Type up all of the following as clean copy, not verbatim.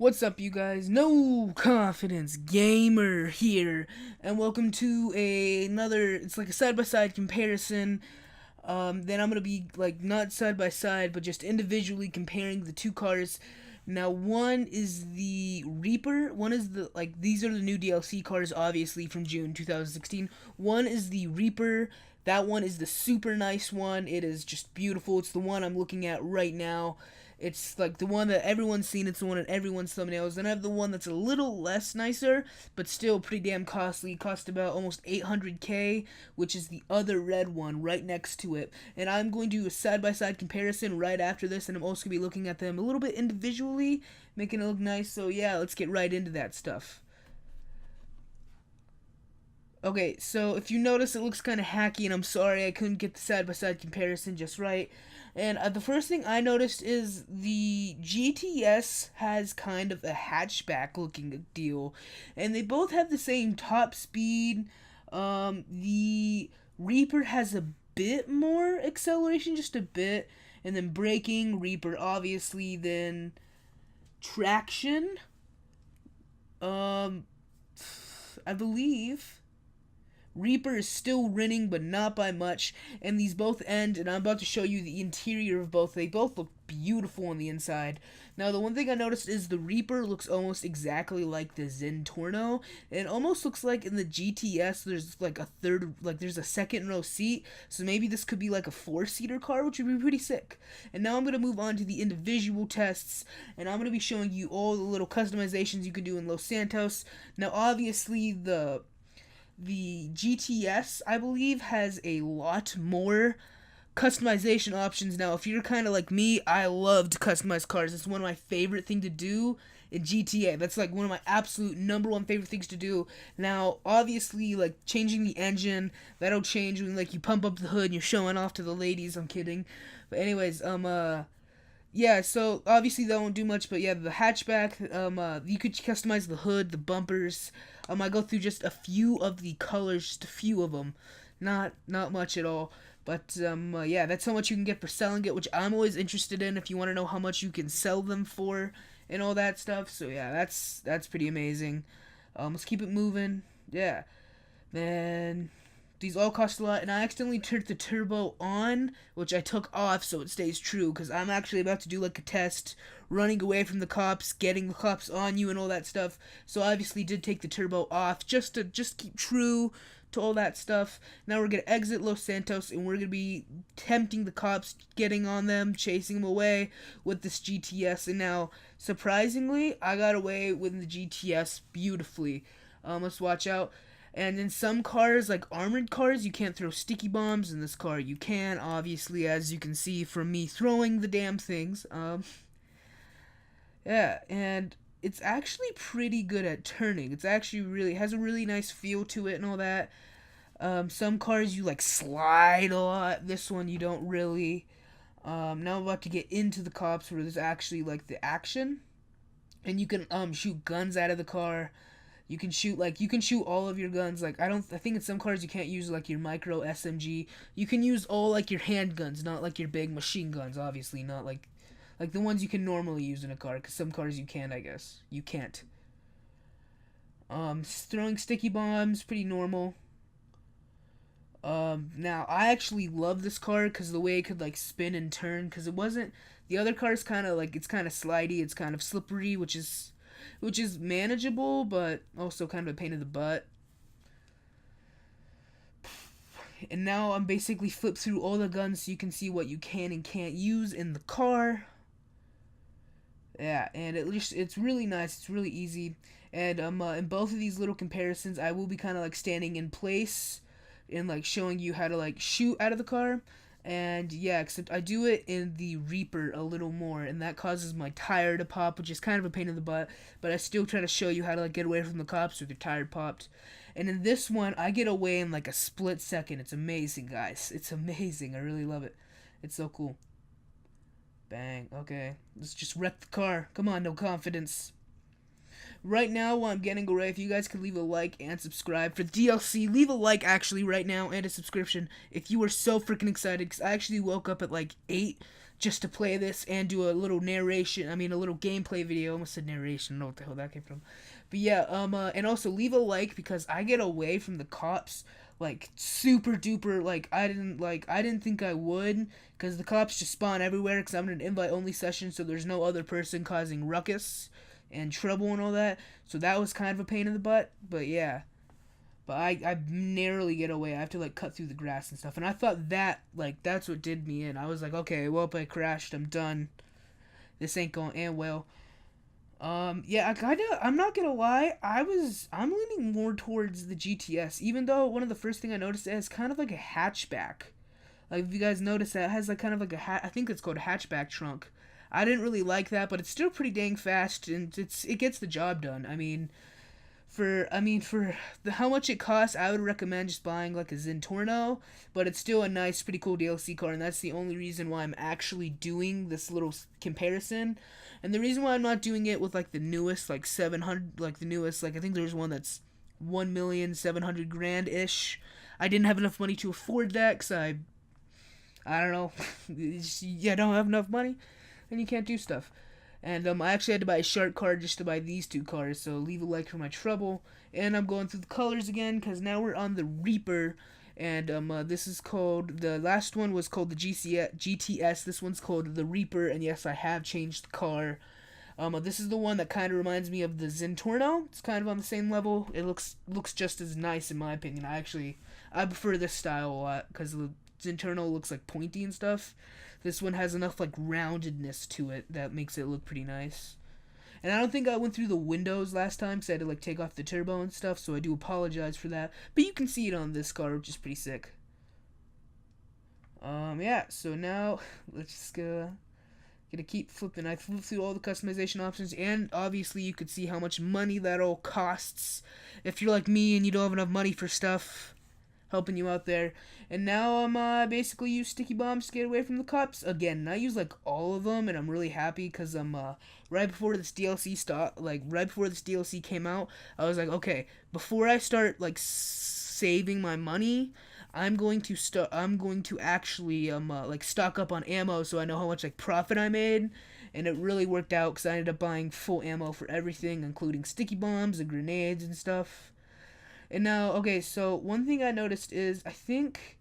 What's up, you guys? No Confidence Gamer here, and welcome to another. It's like a side-by-side comparison. Then I'm gonna be like not side by side, but just individually comparing the two cars. Now, one is the Reaper. One is the these are the new DLC cars, obviously from June 2016. One is the Reaper. That one is the super nice one. It is just beautiful. It's the one I'm looking at right now. It's like the one that everyone's seen. It's the one in everyone's thumbnails. Then I have the one that's a little less nicer, but still pretty damn costly. It cost about almost 800K, which is the other red one right next to it. And I'm going to do a side-by-side comparison right after this, and I'm also going to be looking at them a little bit individually, making it look nice. So yeah, let's get right into that stuff. Okay, so if you notice, it looks kind of hacky, and I'm sorry I couldn't get the side-by-side comparison just right. And the first thing I noticed is the GTS has kind of a hatchback-looking deal, and they both have the same top speed. The Reaper has a bit more acceleration, just a bit, and then braking, Reaper obviously, then traction. Um, I believe Reaper is still winning, but not by much, and these both end, and I'm about to show you the interior of both. They both look beautiful on the inside. Now, the one thing I noticed is the Reaper looks almost exactly like the Zentorno. It almost looks like in the GTS there's like there's a second row seat, so maybe this could be like a four-seater car, which would be pretty sick. And now I'm going to move on to the individual tests, and I'm going to be showing you all the little customizations you can do in Los Santos. Now, obviously, the GTS, I believe, has a lot more customization options. Now, if you're kind of like me, I love to customize cars. It's one of my favorite things to do in GTA. That's like one of my absolute number one favorite things to do. Now, obviously, like changing the engine, that'll change when like you pump up the hood and you're showing off to the ladies. I'm kidding. But anyways, yeah, so obviously that won't do much, but yeah, the hatchback, you could customize the hood, the bumpers. I go through just a few of the colors, just a few of them, not much at all. But yeah, that's how much you can get for selling it, which I'm always interested in. If you want to know how much you can sell them for and all that stuff, so yeah, that's pretty amazing. Let's keep it moving. Yeah, then these all cost a lot, and I accidentally turned the turbo on, which I took off so it stays true, because I'm actually about to do like a test, running away from the cops, getting the cops on you and all that stuff, so I obviously did take the turbo off, just to keep true to all that stuff. Now we're going to exit Los Santos, and we're going to be tempting the cops, getting on them, chasing them away with this GTS, and now, surprisingly, I got away with the GTS beautifully. Let's watch out. And in some cars, like armored cars, you can't throw sticky bombs. In this car, you can, obviously, as you can see from me throwing the damn things. Yeah, and it's actually pretty good at turning. It's actually really, has a really nice feel to it and all that. Some cars you like slide a lot. This one you don't really. Now I'm about to get into the cops where there's actually like the action. And you can shoot guns out of the car. You can shoot all of your guns. Like I think in some cars you can't use like your micro SMG. You can use all like your handguns, not like your big machine guns, obviously, not like the ones you can normally use in a car, cuz some cars you can, I guess. You can't. Throwing sticky bombs pretty normal. Now I actually love this car cuz the way it could like spin and turn, cuz it wasn't the other cars kind of like it's kind of slidey, it's kind of slippery, which is manageable, but also kind of a pain in the butt. And now I'm basically flipped through all the guns so you can see what you can and can't use in the car. Yeah, and it's really nice. It's really easy. And in both of these little comparisons, I will be kind of like standing in place and like showing you how to like shoot out of the car. And yeah, except I do it in the Reaper a little more, and that causes my tire to pop, which is kind of a pain in the butt, but I still try to show you how to like get away from the cops with your tire popped. And in this one, I get away in like a split second. It's amazing, guys. It's amazing. I really love it. It's so cool. Bang. Okay. Let's just wreck the car. Come on, no confidence. Right now, while I'm getting away, if you guys could leave a like and subscribe for DLC, leave a like actually right now and a subscription if you are so freaking excited, because I actually woke up at like 8 just to play this and do a little narration. I mean, a little gameplay video. I almost said narration. I don't know what the hell that came from. But yeah, and also leave a like because I get away from the cops like super duper. Like I didn't think I would because the cops just spawn everywhere because I'm in an invite only session, so there's no other person causing ruckus and trouble and all that. So that was kind of a pain in the butt. But yeah. But I narrowly get away. I have to like cut through the grass and stuff. And I thought that like that's what did me in. I was like, okay, well if I crashed, I'm done. This ain't going to end well. Yeah, I'm not gonna lie. I'm leaning more towards the GTS, even though one of the first thing I noticed it has kind of like a hatchback. Like if you guys notice that it has like kind of like I think it's called a hatchback trunk. I didn't really like that, but it's still pretty dang fast and it gets the job done. For how much it costs, I would recommend just buying like a Zentorno, but it's still a nice, pretty cool DLC car, and that's the only reason why I'm actually doing this little comparison. And the reason why I'm not doing it with like the newest, like 700, like the newest, like I think there's one that's 1,700,000 ish. I didn't have enough money to afford that, cause I don't know, I don't have enough money, and you can't do stuff. And I actually had to buy a shark card just to buy these two cars, so leave a like for my trouble. And I'm going through the colors again, because now we're on the Reaper. And this is called, the last one was called the GTS, this one's called the Reaper, and yes, I have changed the car. This is the one that kind of reminds me of the Zentorno. It's kind of on the same level. It looks just as nice in my opinion. I prefer this style a lot, because the Zentorno looks like pointy and stuff. This one has enough like roundedness to it that makes it look pretty nice. And I don't think I went through the windows last time because I had to like take off the turbo and stuff, so I do apologize for that. But you can see it on this car, which is pretty sick. Yeah, so now let's just gonna keep flipping. I flipped through all the customization options, and obviously you could see how much money that all costs. If you're like me and you don't have enough money for stuff, helping you out there. And now I'm basically use sticky bombs to get away from the cops again. And I use like all of them, and I'm really happy because right before this DLC came out, I was like, okay, before I start like saving my money, I'm going to actually like stock up on ammo so I know how much like profit I made. And it really worked out because I ended up buying full ammo for everything, including sticky bombs and grenades and stuff. And now, okay, so one thing I noticed is I think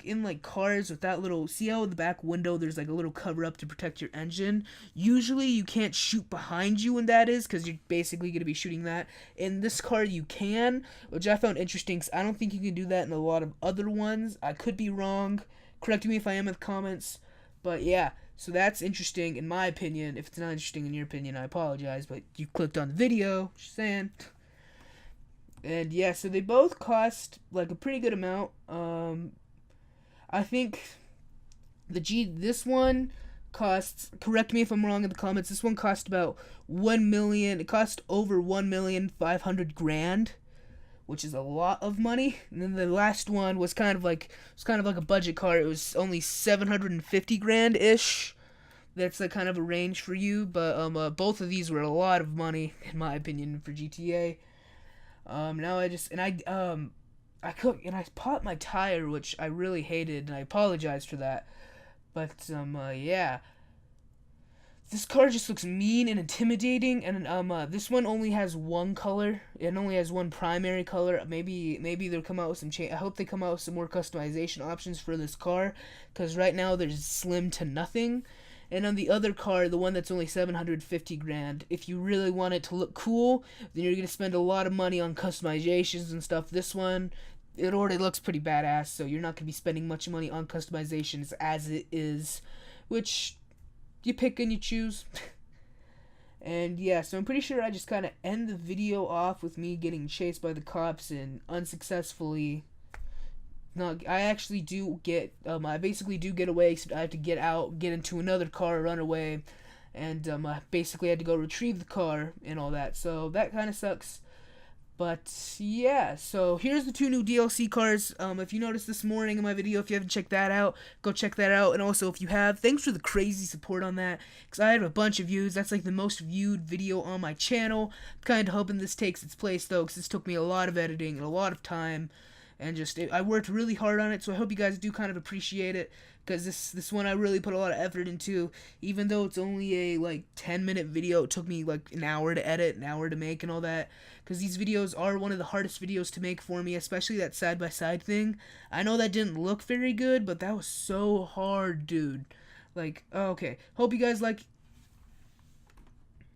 in like cars with that little, see how in the back window there's like a little cover up to protect your engine. Usually you can't shoot behind you when that is because you're basically going to be shooting that. In this car you can, which I found interesting because I don't think you can do that in a lot of other ones. I could be wrong. Correct me if I am in the comments. But yeah, so that's interesting in my opinion. If it's not interesting in your opinion, I apologize, but you clicked on the video, just saying. And yeah, so they both cost like a pretty good amount. I think this one costs, correct me if I'm wrong in the comments, this one cost about 1 million, it cost over 1,500,000, which is a lot of money. And then the last one was kind of like a budget car. It was only 750,000 ish. That's like kind of a range for you, but both of these were a lot of money in my opinion for GTA. Now I popped my tire, which I really hated, and I apologize for that. But yeah, this car just looks mean and intimidating, and this one only has one color. It only has one primary color. Maybe they'll come out with some change. I hope they come out with some more customization options for this car, because right now there's slim to nothing. And on the other car, the one that's only 750,000, if you really want it to look cool, then you're going to spend a lot of money on customizations and stuff. This one, it already looks pretty badass, so you're not going to be spending much money on customizations as it is, which you pick and you choose. And yeah, so I'm pretty sure I just kind of end the video off with me getting chased by the cops and unsuccessfully... No, I actually do get, I basically do get away, except I have to get out, get into another car, run away, and I basically had to go retrieve the car and all that, so that kind of sucks. But yeah, so here's the two new DLC cars. If you noticed this morning in my video, if you haven't checked that out, go check that out. And also, if you have, thanks for the crazy support on that, because I have a bunch of views. That's like the most viewed video on my channel. I'm kind of hoping this takes its place, though, because this took me a lot of editing and a lot of time. and just I worked really hard on it, so I hope you guys do kind of appreciate it, because this one I really put a lot of effort into. Even though it's only a like 10-minute video, it took me like an hour to edit, an hour to make, and all that, because these videos are one of the hardest videos to make for me, especially that side by side thing. I know that didn't look very good, but that was so hard, dude. Like, okay, hope you guys like